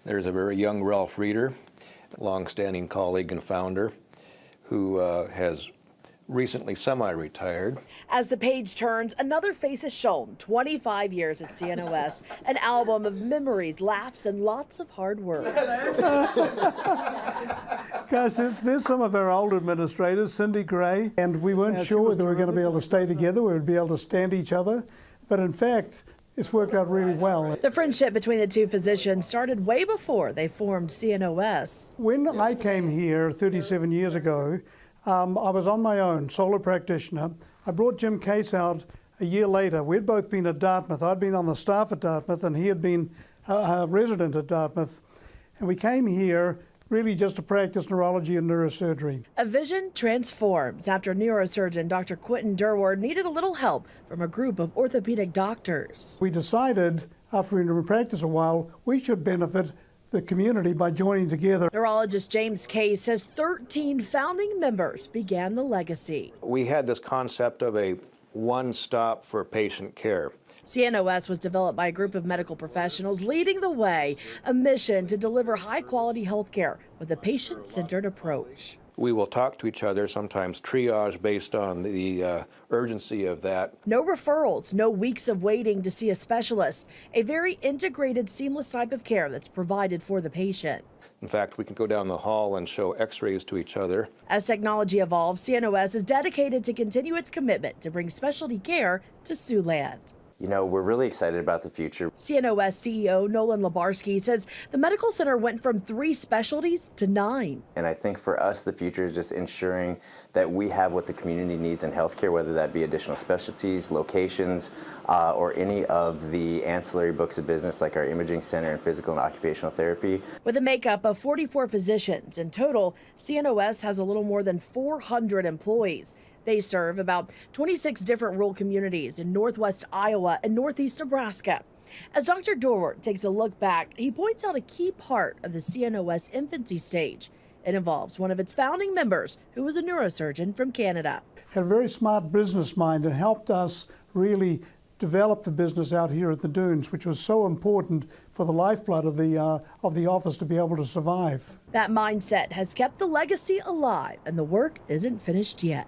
There's a very young Ralph Reeder, longstanding colleague and founder, who has recently semi-retired. As the page turns, another face is shown. 25 years at CNOS, an album of memories, laughs, and lots of hard work. Guys, there's some of our old administrators, Cindy Gray, and we weren't sure whether we were going to be able to stay together, we would be able to stand each other, but in fact, it's worked out really well. The friendship between the two physicians started way before they formed CNOS. When I came here 37 years ago, I was on my own, solo practitioner. I brought Jim Case out a year later. We'd both been at Dartmouth. I'd been on the staff at Dartmouth, and he had been a resident at Dartmouth. And we came here really just to practice neurology and neurosurgery. A vision transforms after neurosurgeon Dr. Quentin Durward needed a little help from a group of orthopedic doctors. We decided, after we'd been in practice a while, we should benefit the community by joining together. Neurologist James Case says 13 founding members began the legacy. We had this concept of a one-stop for patient care. CNOS was developed by a group of medical professionals leading the way, a mission to deliver high-quality health care with a patient-centered approach. We will talk to each other, sometimes triage based on the urgency of that. No referrals, no weeks of waiting to see a specialist, a very integrated, seamless type of care that's provided for the patient. In fact, we can go down the hall and show x-rays to each other. As technology evolves, CNOS is dedicated to continue its commitment to bring specialty care to Siouxland. You know, we're really excited about the future. CNOS CEO Nolan Labarsky says the medical center went from 3 specialties to 9. And I think for us, the future is just ensuring that we have what the community needs in healthcare, whether that be additional specialties, locations, or any of the ancillary books of business like our imaging center and physical and occupational therapy. With a makeup of 44 physicians in total, CNOS has a little more than 400 employees. They serve about 26 different rural communities in northwest Iowa and northeast Nebraska. As Dr. Durward takes a look back, he points out a key part of the CNOS infancy stage. It involves one of its founding members, who was a neurosurgeon from Canada. Had a very smart business mind and helped us really develop the business out here at the Dunes, which was so important for the lifeblood of the office to be able to survive. That mindset has kept the legacy alive, and the work isn't finished yet.